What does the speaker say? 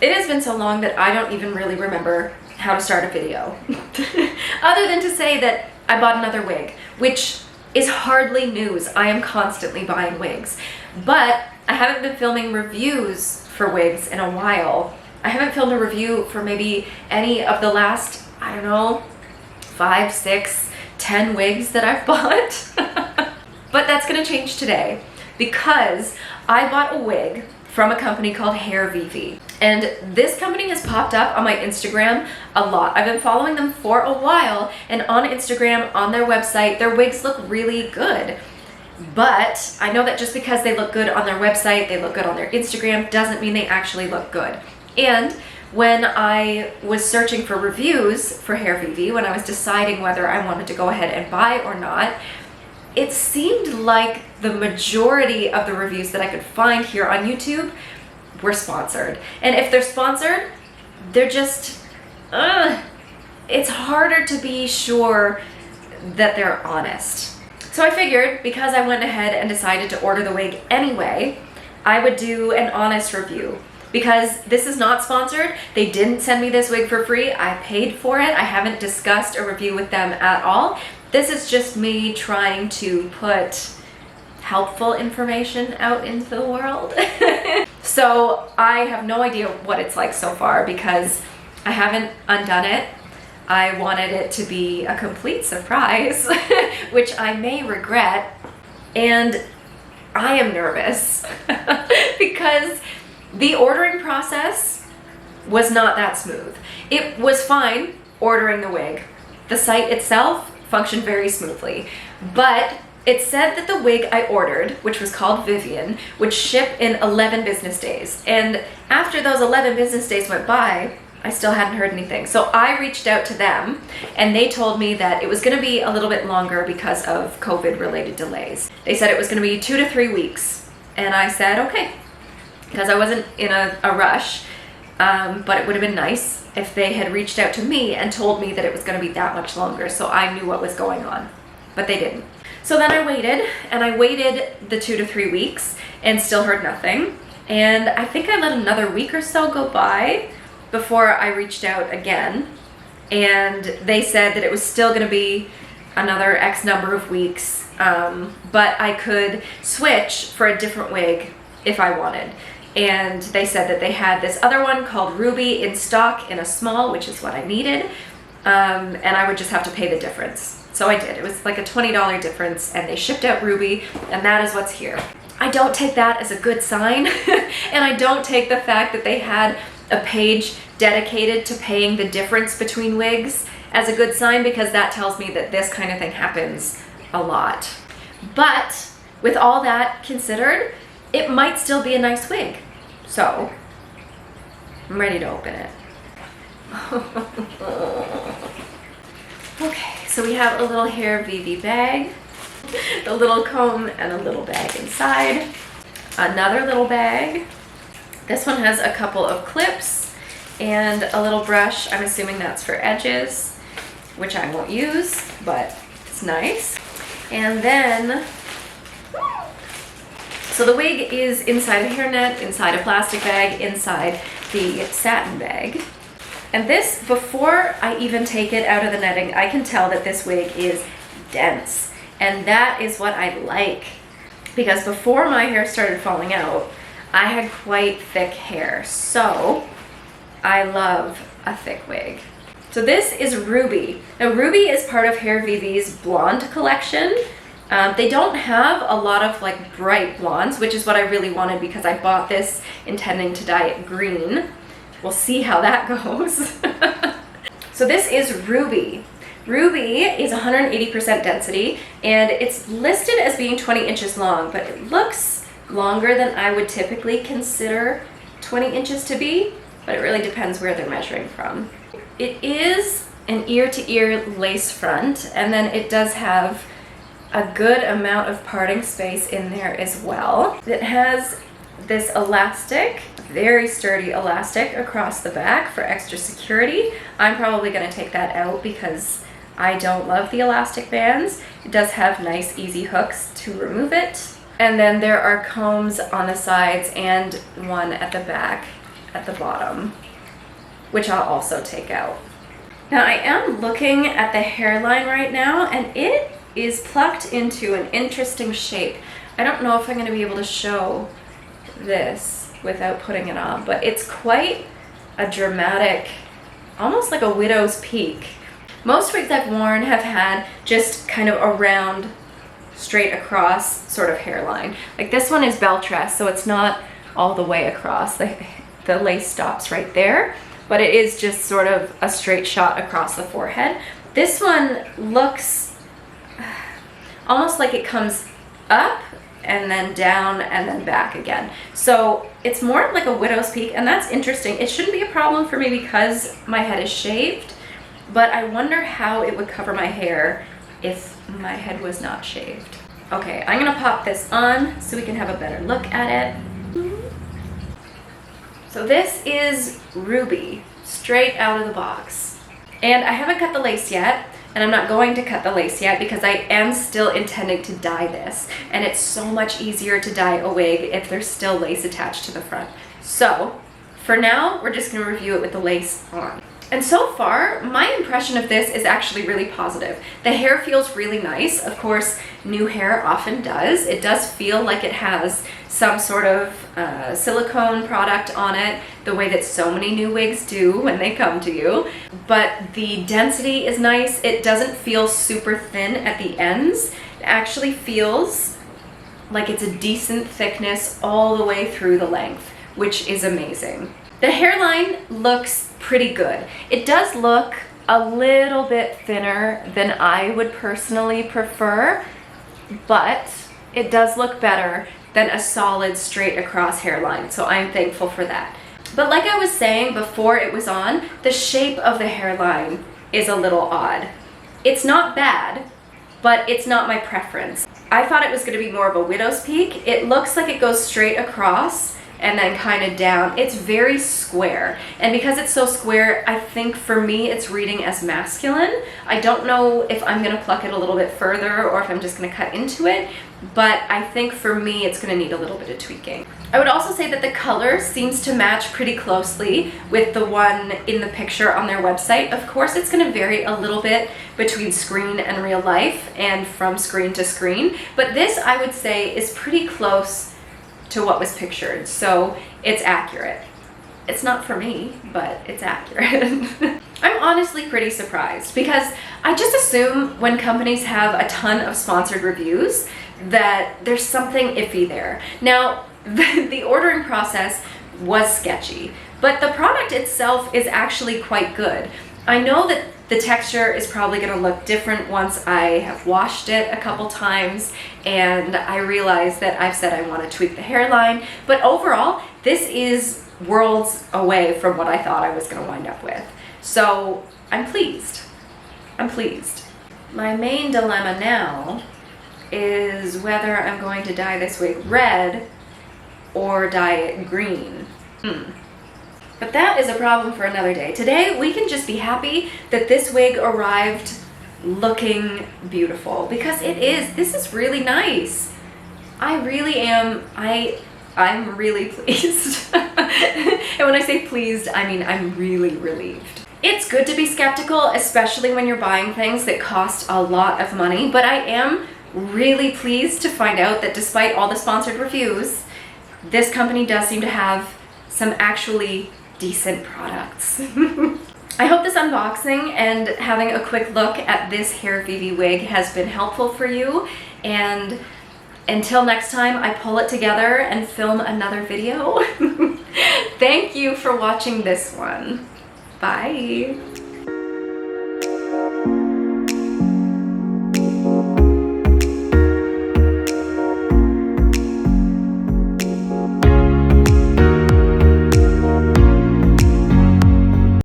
It has been so long that I don't even really remember how to start a video. Other than to say that I bought another wig, which is hardly news. I am constantly buying wigs. But I haven't been filming reviews for wigs in a while. I haven't filmed a review for maybe any of the last, I don't know, 5, 6, 10 wigs that I've bought. But that's gonna change today because I bought a wig from a company called HairVivi. And this company has popped up on my Instagram a lot. I've been following them for a while, and on Instagram, on their website, their wigs look really good. But I know that just because they look good on their website, they look good on their Instagram, doesn't mean they actually look good. And when I was searching for reviews for HairVivi, when I was deciding whether I wanted to go ahead and buy or not, it seemed like the majority of the reviews that I could find here on YouTube were sponsored. And if they're sponsored, they're just, it's harder to be sure that they're honest. So I figured, because I went ahead and decided to order the wig anyway, I would do an honest review. Because this is not sponsored, they didn't send me this wig for free, I paid for it, I haven't discussed a review with them at all. This is just me trying to put helpful information out into the world. So I have no idea what it's like so far because I haven't undone it. I wanted it to be a complete surprise, which I may regret. And I am nervous because the ordering process was not that smooth. It was fine ordering the wig. The site itself functioned very smoothly, but it said that the wig I ordered, which was called Vivian, would ship in 11 business days. And after those 11 business days went by, I still hadn't heard anything. So I reached out to them and they told me that it was gonna be a little bit longer because of COVID related delays. They said it was gonna be 2 to 3 weeks. And I said, okay, because I wasn't in a rush, but it would have been nice if they had reached out to me and told me that it was going to be that much longer so I knew what was going on, but they didn't. So then I waited, and I waited the 2 to 3 weeks and still heard nothing. And I think I let another week or so go by before I reached out again, and they said that it was still going to be another X number of weeks, but I could switch for a different wig if I wanted. And they said that they had this other one called Ruby in stock in a small, which is what I needed, and I would just have to pay the difference. So I did. It was like a $20 difference, and they shipped out Ruby, and that is what's here. I don't take that as a good sign, and I don't take the fact that they had a page dedicated to paying the difference between wigs as a good sign, because that tells me that this kind of thing happens a lot. But with all that considered, it might still be a nice wig. So I'm ready to open it. Okay, so we have a little HairVivi bag, a little comb and a little bag inside, another little bag. This one has a couple of clips and a little brush. I'm assuming that's for edges, which I won't use, but it's nice. And then, so the wig is inside a hairnet, inside a plastic bag, inside the satin bag. And this, before I even take it out of the netting, I can tell that this wig is dense. And that is what I like. Because before my hair started falling out, I had quite thick hair. So I love a thick wig. So this is Ruby. Now Ruby is part of HairVivi's blonde collection. They don't have a lot of like bright blondes, which is what I really wanted because I bought this intending to dye it green. We'll see how that goes. So this is Ruby. Ruby is 180% density and it's listed as being 20 inches long, but it looks longer than I would typically consider 20 inches to be, but it really depends where they're measuring from. It is an ear-to-ear lace front, and then it does have a good amount of parting space in there as well. It has this elastic, very sturdy elastic across the back for extra security. I'm probably going to take that out because I don't love the elastic bands. It does have nice easy hooks to remove it. And then there are combs on the sides and one at the back at the bottom, which I'll also take out. Now I am looking at the hairline right now, and it is plucked into an interesting shape. I don't know if I'm going to be able to show this without putting it on, but it's quite a dramatic, almost like a widow's peak. Most wigs I've worn have had just kind of a round, straight across sort of hairline. Like this one is bell tress, so it's not all the way across. The lace stops right there, but it is just sort of a straight shot across the forehead. This one looks almost like it comes up and then down and then back again. So it's more like a widow's peak, and that's interesting. It shouldn't be a problem for me because my head is shaved, but I wonder how it would cover my hair if my head was not shaved. Okay, I'm gonna pop this on so we can have a better look at it. So this is Ruby, straight out of the box. And I haven't cut the lace yet, and I'm not going to cut the lace yet because I am still intending to dye this. And it's so much easier to dye a wig if there's still lace attached to the front. So for now, we're just gonna review it with the lace on. And so far, my impression of this is actually really positive. The hair feels really nice. Of course, new hair often does. It does feel like it has some sort of silicone product on it, the way that so many new wigs do when they come to you. But the density is nice. It doesn't feel super thin at the ends. It actually feels like it's a decent thickness all the way through the length, which is amazing. The hairline looks pretty good. It does look a little bit thinner than I would personally prefer, but it does look better than a solid straight across hairline, so I'm thankful for that. But like I was saying before it was on, the shape of the hairline is a little odd. It's not bad, but it's not my preference. I thought it was going to be more of a widow's peak. It looks like it goes straight across and then kind of down. It's very square. And because it's so square, I think for me it's reading as masculine. I don't know if I'm gonna pluck it a little bit further or if I'm just gonna cut into it, but I think for me it's gonna need a little bit of tweaking. I would also say that the color seems to match pretty closely with the one in the picture on their website. Of course, it's gonna vary a little bit between screen and real life and from screen to screen, but this I would say is pretty close to what was pictured, so it's accurate. It's not for me, but it's accurate. I'm honestly pretty surprised because I just assume when companies have a ton of sponsored reviews that there's something iffy there. Now, the ordering process was sketchy, but the product itself is actually quite good. I know that the texture is probably going to look different once I have washed it a couple times and I realize that I've said I want to tweak the hairline, but overall this is worlds away from what I thought I was going to wind up with. So I'm pleased. I'm pleased. My main dilemma now is whether I'm going to dye this wig red or dye it green. But that is a problem for another day. Today, we can just be happy that this wig arrived looking beautiful because it is. This is really nice. I really am. I'm really pleased. And when I say pleased, I mean I'm really relieved. It's good to be skeptical, especially when you're buying things that cost a lot of money, but I am really pleased to find out that despite all the sponsored reviews, this company does seem to have some actually decent products. I hope this unboxing and having a quick look at this HairVivi wig has been helpful for you, and until next time I pull it together and film another video, thank you for watching this one. Bye.